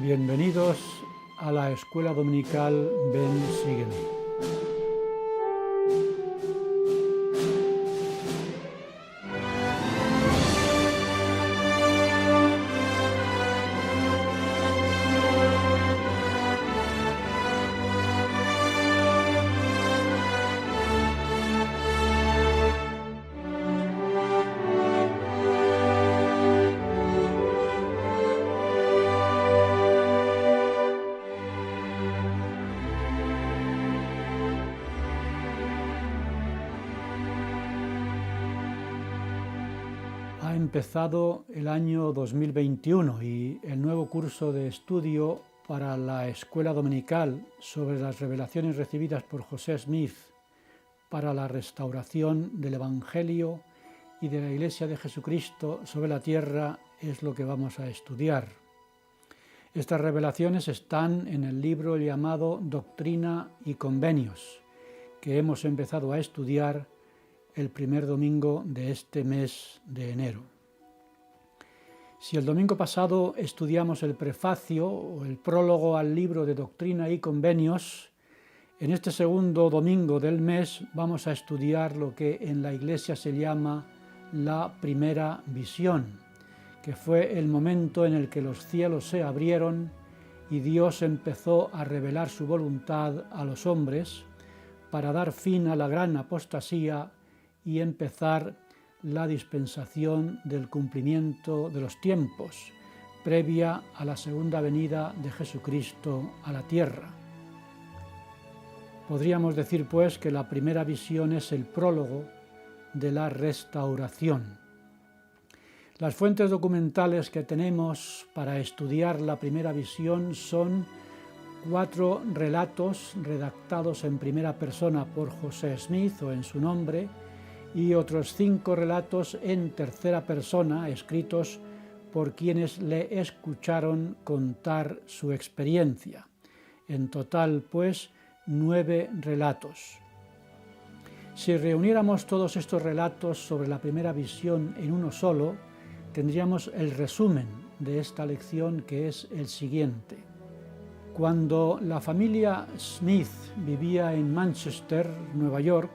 Bienvenidos a la Escuela Dominical Ven, Sígueme. Ha empezado el año 2021 y el nuevo curso de estudio para la Escuela Dominical sobre las revelaciones recibidas por José Smith para la restauración del Evangelio y de la Iglesia de Jesucristo sobre la tierra es lo que vamos a estudiar. Estas revelaciones están en el libro llamado Doctrina y Convenios, que hemos empezado a estudiar el primer domingo de este mes de enero. Si el domingo pasado estudiamos el prefacio o el prólogo al libro de Doctrina y Convenios, en este segundo domingo del mes vamos a estudiar lo que en la Iglesia se llama la primera visión, que fue el momento en el que los cielos se abrieron y Dios empezó a revelar su voluntad a los hombres para dar fin a la gran apostasía y empezar la dispensación del cumplimiento de los tiempos, previa a la segunda venida de Jesucristo a la tierra. Podríamos decir, pues, que la primera visión es el prólogo de la restauración. Las fuentes documentales que tenemos para estudiar la primera visión son 4 relatos redactados en primera persona por José Smith o en su nombre, y otros 5 relatos en tercera persona escritos por quienes le escucharon contar su experiencia. En total, pues, 9 relatos. Si reuniéramos todos estos relatos sobre la primera visión en uno solo, tendríamos el resumen de esta lección, que es el siguiente. Cuando la familia Smith vivía en Manchester, Nueva York,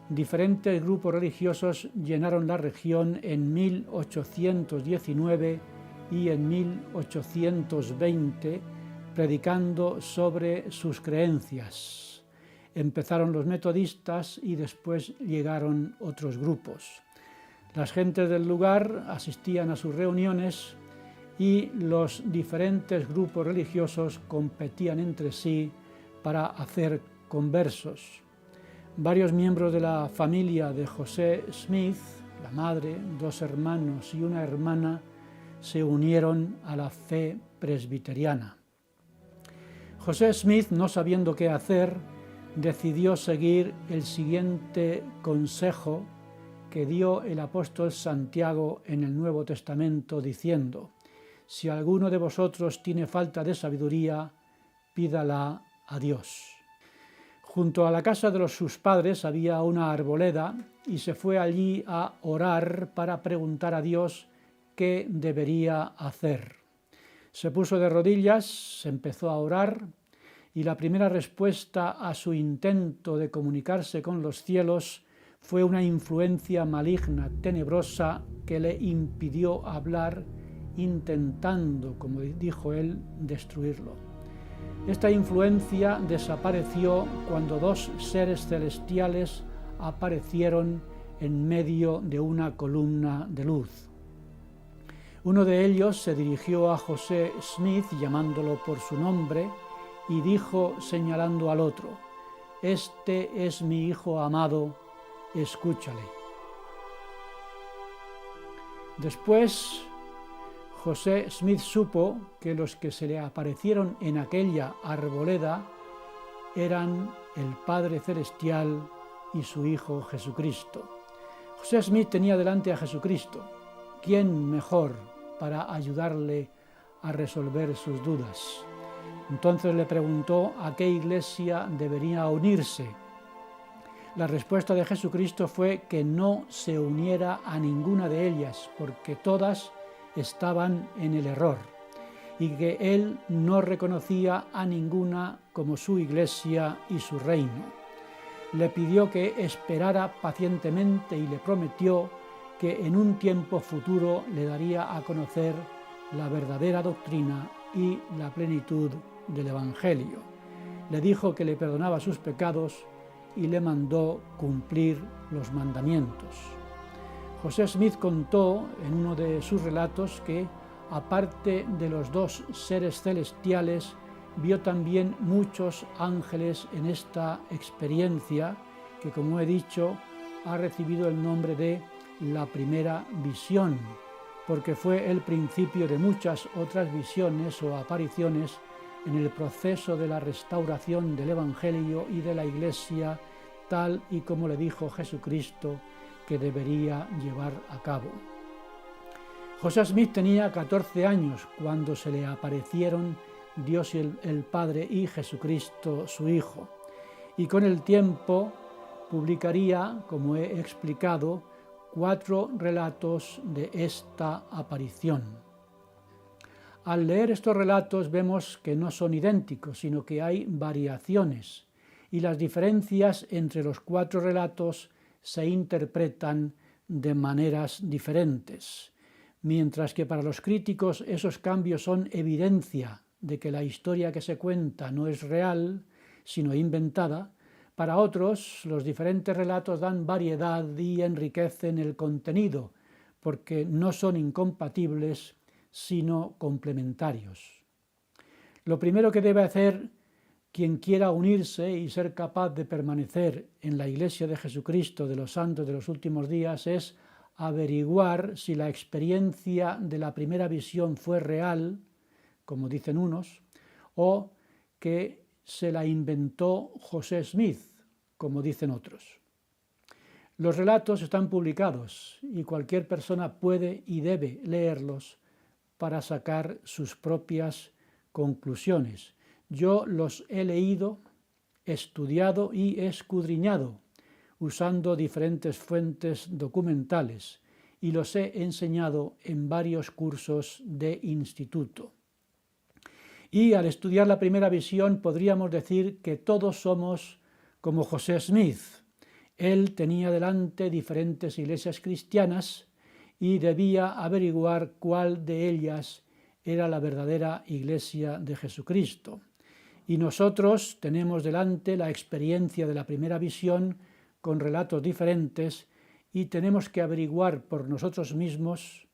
diferentes grupos religiosos llenaron la región en 1819 y en 1820 predicando sobre sus creencias. Empezaron los metodistas y después llegaron otros grupos. Las gentes del lugar asistían a sus reuniones y los diferentes grupos religiosos competían entre sí para hacer conversos. Varios miembros de la familia de José Smith, la madre, 2 hermanos y una hermana, se unieron a la fe presbiteriana. José Smith, no sabiendo qué hacer, decidió seguir el siguiente consejo que dio el apóstol Santiago en el Nuevo Testamento, diciendo: «Si alguno de vosotros tiene falta de sabiduría, pídala a Dios». Junto a la casa de sus padres había una arboleda y se fue allí a orar para preguntar a Dios qué debería hacer. Se puso de rodillas, empezó a orar y la primera respuesta a su intento de comunicarse con los cielos fue una influencia maligna, tenebrosa, que le impidió hablar, intentando, como dijo él, destruirlo. Esta influencia desapareció cuando 2 seres celestiales aparecieron en medio de una columna de luz. Uno de ellos se dirigió a José Smith llamándolo por su nombre y dijo, señalando al otro: «Este es mi hijo amado, escúchale». Después, José Smith supo que los que se le aparecieron en aquella arboleda eran el Padre Celestial y su Hijo Jesucristo. José Smith tenía delante a Jesucristo. ¿Quién mejor para ayudarle a resolver sus dudas? Entonces le preguntó a qué iglesia debería unirse. La respuesta de Jesucristo fue que no se uniera a ninguna de ellas, porque todas estaban en el error. y que él no reconocía a ninguna como su iglesia y su reino. Le pidió que esperara pacientemente y le prometió que en un tiempo futuro le daría a conocer la verdadera doctrina y la plenitud del Evangelio. Le dijo que le perdonaba sus pecados y le mandó cumplir los mandamientos. José Smith contó en uno de sus relatos que, aparte de los dos seres celestiales, vio también muchos ángeles en esta experiencia que, como he dicho, ha recibido el nombre de la primera visión, porque fue el principio de muchas otras visiones o apariciones en el proceso de la restauración del Evangelio y de la Iglesia, tal y como le dijo Jesucristo que debería llevar a cabo. José Smith tenía 14 años cuando se le aparecieron Dios y el Padre y Jesucristo su Hijo, y con el tiempo publicaría, como he explicado, 4 relatos de esta aparición. Al leer estos relatos vemos que no son idénticos, sino que hay variaciones, y las diferencias entre los 4 relatos se interpretan de maneras diferentes. Mientras que para los críticos esos cambios son evidencia de que la historia que se cuenta no es real, sino inventada, para otros los diferentes relatos dan variedad y enriquecen el contenido, porque no son incompatibles, sino complementarios. Lo primero que debe hacer quien quiera unirse y ser capaz de permanecer en la Iglesia de Jesucristo de los Santos de los Últimos Días es averiguar si la experiencia de la primera visión fue real, como dicen unos, o que se la inventó José Smith, como dicen otros. Los relatos están publicados y cualquier persona puede y debe leerlos para sacar sus propias conclusiones. Yo los he leído, estudiado y escudriñado, usando diferentes fuentes documentales, y los he enseñado en varios cursos de instituto. Y al estudiar la primera visión podríamos decir que todos somos como José Smith. Él tenía delante diferentes iglesias cristianas y debía averiguar cuál de ellas era la verdadera iglesia de Jesucristo. Y nosotros tenemos delante la experiencia de la primera visión con relatos diferentes y tenemos que averiguar por nosotros mismos,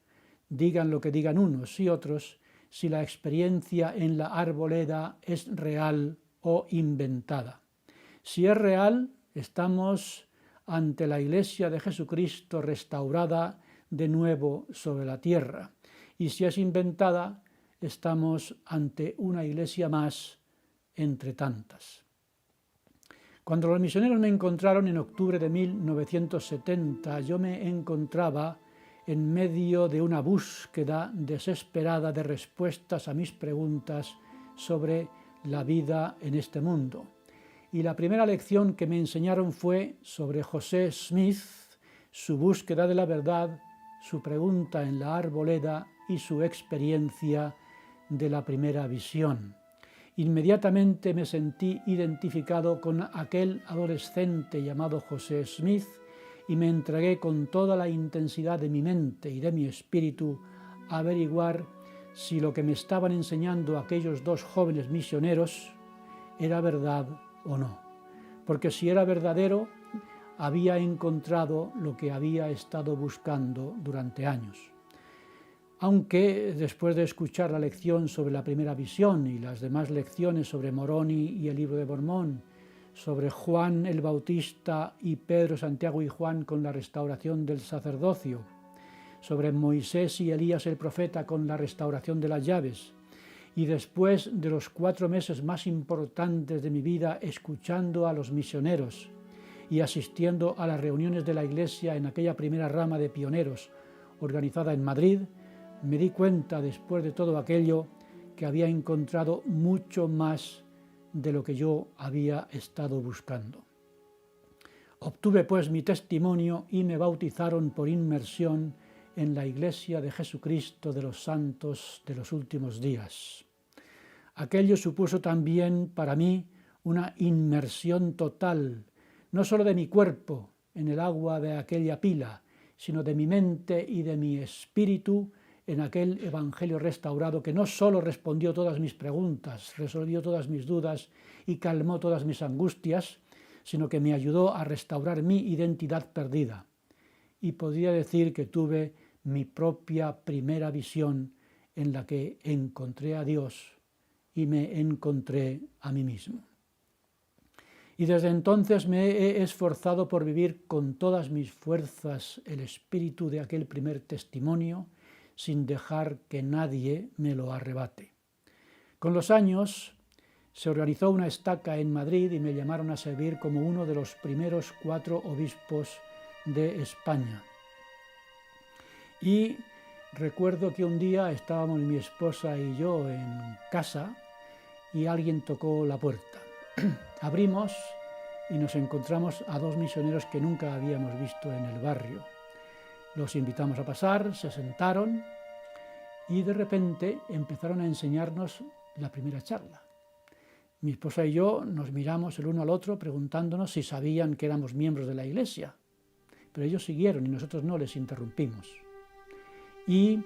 digan lo que digan unos y otros, si la experiencia en la arboleda es real o inventada. Si es real, estamos ante la Iglesia de Jesucristo restaurada de nuevo sobre la tierra. Y si es inventada, estamos ante una iglesia más entre tantas. Cuando los misioneros me encontraron en octubre de 1970, yo me encontraba en medio de una búsqueda desesperada de respuestas a mis preguntas sobre la vida en este mundo. Y la primera lección que me enseñaron fue sobre José Smith, su búsqueda de la verdad, su pregunta en la arboleda y su experiencia de la primera visión. Inmediatamente me sentí identificado con aquel adolescente llamado José Smith y me entregué con toda la intensidad de mi mente y de mi espíritu a averiguar si lo que me estaban enseñando aquellos 2 jóvenes misioneros era verdad o no. Porque si era verdadero, había encontrado lo que había estado buscando durante años. Aunque después de escuchar la lección sobre la primera visión y las demás lecciones sobre Moroni y el libro de Mormón, sobre Juan el Bautista y Pedro, Santiago y Juan con la restauración del sacerdocio, sobre Moisés y Elías el profeta con la restauración de las llaves, y después de los 4 meses más importantes de mi vida escuchando a los misioneros y asistiendo a las reuniones de la Iglesia en aquella primera rama de pioneros organizada en Madrid, me di cuenta después de todo aquello que había encontrado mucho más de lo que yo había estado buscando. Obtuve pues mi testimonio y me bautizaron por inmersión en la Iglesia de Jesucristo de los santos de los últimos días. Aquello supuso también para mí una inmersión total, no solo de mi cuerpo en el agua de aquella pila, sino de mi mente y de mi espíritu en aquel Evangelio restaurado que no solo respondió todas mis preguntas, resolvió todas mis dudas y calmó todas mis angustias, sino que me ayudó a restaurar mi identidad perdida. Y podría decir que tuve mi propia primera visión en la que encontré a Dios y me encontré a mí mismo. Y desde entonces me he esforzado por vivir con todas mis fuerzas el espíritu de aquel primer testimonio, sin dejar que nadie me lo arrebate. Con los años se organizó una estaca en Madrid y me llamaron a servir como uno de los primeros 4 obispos de España. Y recuerdo que un día estábamos mi esposa y yo en casa y alguien tocó la puerta. Abrimos y nos encontramos a 2 misioneros que nunca habíamos visto en el barrio. Los invitamos a pasar, se sentaron y de repente empezaron a enseñarnos la primera charla. Mi esposa y yo nos miramos el uno al otro preguntándonos si sabían que éramos miembros de la Iglesia, pero ellos siguieron y nosotros no les interrumpimos. Y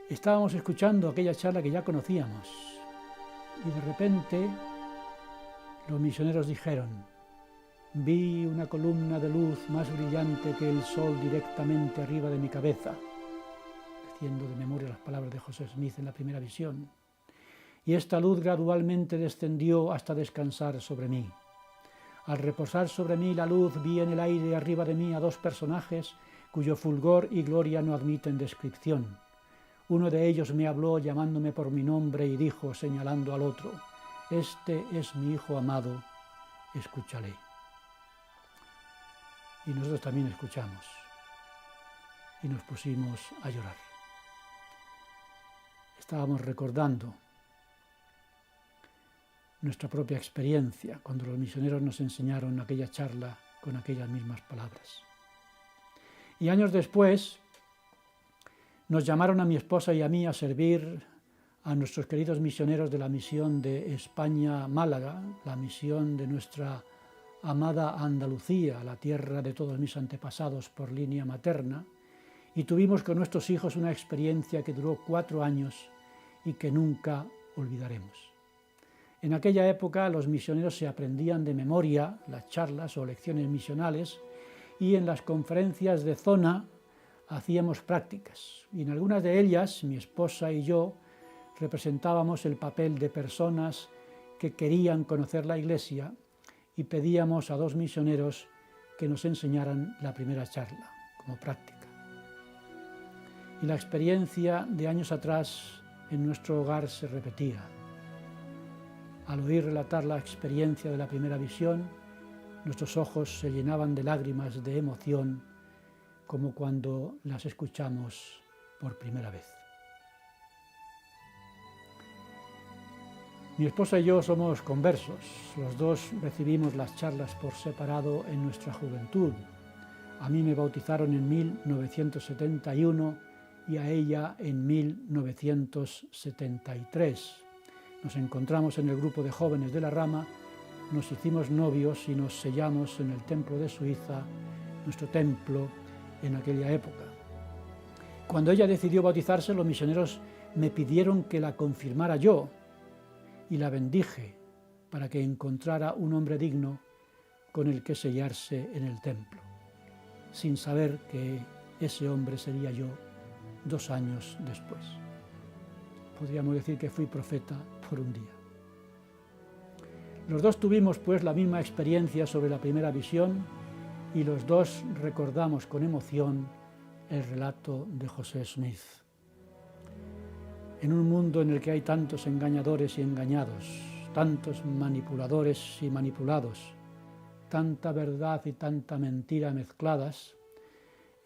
estábamos escuchando aquella charla que ya conocíamos y de repente los misioneros dijeron: vi una columna de luz más brillante que el sol directamente arriba de mi cabeza, diciendo de memoria las palabras de José Smith en la primera visión, y esta luz gradualmente descendió hasta descansar sobre mí. Al reposar sobre mí la luz, vi en el aire arriba de mí a 2 personajes cuyo fulgor y gloria no admiten descripción. Uno de ellos me habló llamándome por mi nombre y dijo, señalando al otro: este es mi Hijo amado, escúchale. Y nosotros también escuchamos y nos pusimos a llorar. Estábamos recordando nuestra propia experiencia cuando los misioneros nos enseñaron aquella charla con aquellas mismas palabras. Y años después nos llamaron a mi esposa y a mí a servir a nuestros queridos misioneros de la misión de España-Málaga, la misión de nuestra amada Andalucía, la tierra de todos mis antepasados por línea materna, y tuvimos con nuestros hijos una experiencia que duró 4 años y que nunca olvidaremos. En aquella época los misioneros se aprendían de memoria las charlas o lecciones misionales y en las conferencias de zona hacíamos prácticas. Y en algunas de ellas mi esposa y yo representábamos el papel de personas que querían conocer la Iglesia y pedíamos a 2 misioneros que nos enseñaran la primera charla como práctica. Y la experiencia de años atrás en nuestro hogar se repetía. Al oír relatar la experiencia de la primera visión, nuestros ojos se llenaban de lágrimas de emoción, como cuando las escuchamos por primera vez. Mi esposa y yo somos conversos. Los 2 recibimos las charlas por separado en nuestra juventud. A mí me bautizaron en 1971 y a ella en 1973. Nos encontramos en el grupo de jóvenes de la Rama, nos hicimos novios y nos sellamos en el templo de Suiza, nuestro templo en aquella época. Cuando ella decidió bautizarse, los misioneros me pidieron que la confirmara yo y la bendije para que encontrara un hombre digno con el que sellarse en el templo, sin saber que ese hombre sería yo 2 años después. Podríamos decir que fui profeta por un día. Los 2 tuvimos pues la misma experiencia sobre la primera visión y los 2 recordamos con emoción el relato de José Smith. En un mundo en el que hay tantos engañadores y engañados, tantos manipuladores y manipulados, tanta verdad y tanta mentira mezcladas,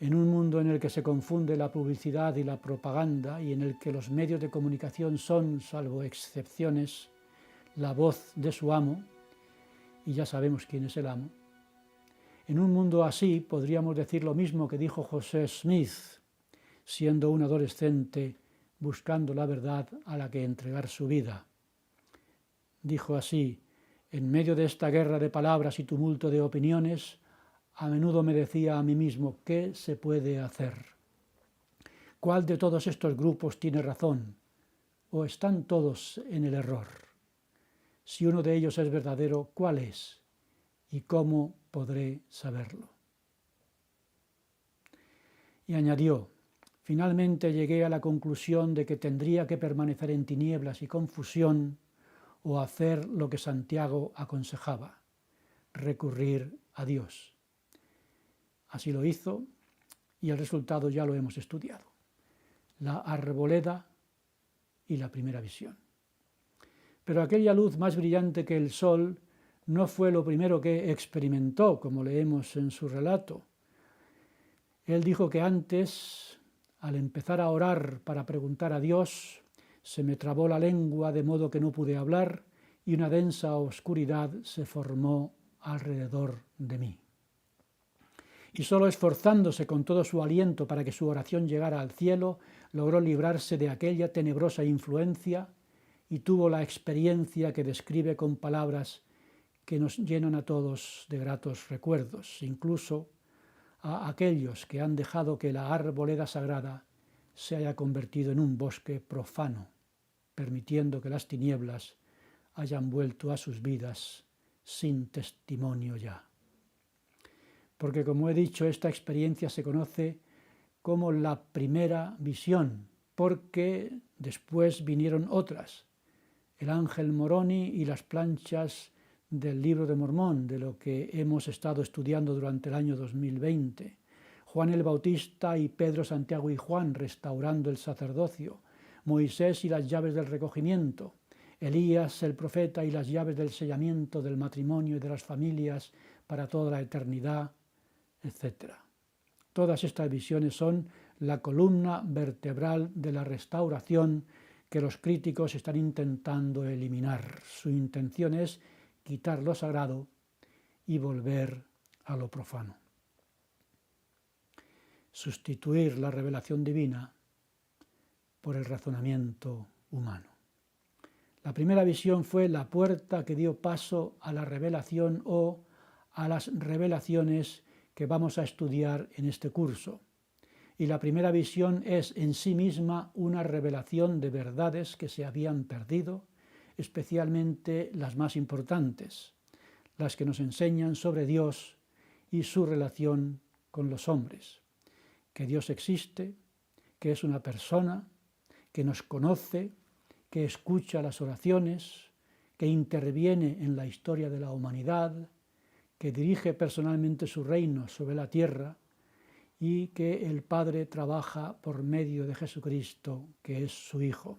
en un mundo en el que se confunde la publicidad y la propaganda y en el que los medios de comunicación son, salvo excepciones, la voz de su amo, y ya sabemos quién es el amo, En un mundo así podríamos decir lo mismo que dijo José Smith, siendo un adolescente buscando la verdad a la que entregar su vida. Dijo así: en medio de esta guerra de palabras y tumulto de opiniones, a menudo me decía a mí mismo, ¿qué se puede hacer? ¿Cuál de todos estos grupos tiene razón? ¿O están todos en el error? Si uno de ellos es verdadero, ¿cuál es? ¿Y cómo podré saberlo? Y añadió: finalmente llegué a la conclusión de que tendría que permanecer en tinieblas y confusión o hacer lo que Santiago aconsejaba, recurrir a Dios. Así lo hizo y el resultado ya lo hemos estudiado: la arboleda y la primera visión. Pero aquella luz más brillante que el sol no fue lo primero que experimentó, como leemos en su relato. Él dijo que antes, al empezar a orar para preguntar a Dios, se me trabó la lengua de modo que no pude hablar y una densa oscuridad se formó alrededor de mí. Y solo esforzándose con todo su aliento para que su oración llegara al cielo, logró librarse de aquella tenebrosa influencia y tuvo la experiencia que describe con palabras que nos llenan a todos de gratos recuerdos, incluso a aquellos que han dejado que la arboleda sagrada se haya convertido en un bosque profano, permitiendo que las tinieblas hayan vuelto a sus vidas sin testimonio ya. Porque, como he dicho, esta experiencia se conoce como la primera visión, porque después vinieron otras: el ángel Moroni y las planchas del Libro de Mormón, de lo que hemos estado estudiando durante el año 2020, Juan el Bautista y Pedro, Santiago y Juan restaurando el sacerdocio, Moisés y las llaves del recogimiento, Elías el profeta y las llaves del sellamiento del matrimonio y de las familias para toda la eternidad, etc. Todas estas visiones son la columna vertebral de la restauración que los críticos están intentando eliminar. Su intención es quitar lo sagrado y volver a lo profano. Sustituir la revelación divina por el razonamiento humano. La primera visión fue la puerta que dio paso a la revelación o a las revelaciones que vamos a estudiar en este curso. Y la primera visión es en sí misma una revelación de verdades que se habían perdido, especialmente las más importantes, las que nos enseñan sobre Dios y su relación con los hombres. Que Dios existe, que es una persona, que nos conoce, que escucha las oraciones, que interviene en la historia de la humanidad, que dirige personalmente su reino sobre la tierra y que el Padre trabaja por medio de Jesucristo, que es su Hijo.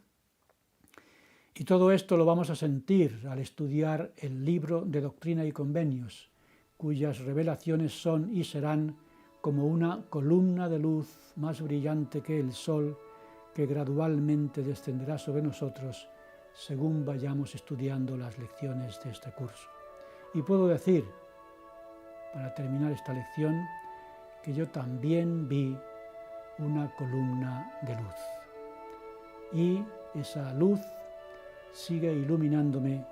Y todo esto lo vamos a sentir al estudiar el libro de Doctrina y Convenios, cuyas revelaciones son y serán como una columna de luz más brillante que el sol, que gradualmente descenderá sobre nosotros según vayamos estudiando las lecciones de este curso. Y puedo decir, para terminar esta lección, que yo también vi una columna de luz. Y esa luz sigue iluminándome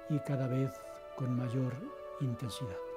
y cada vez con mayor intensidad.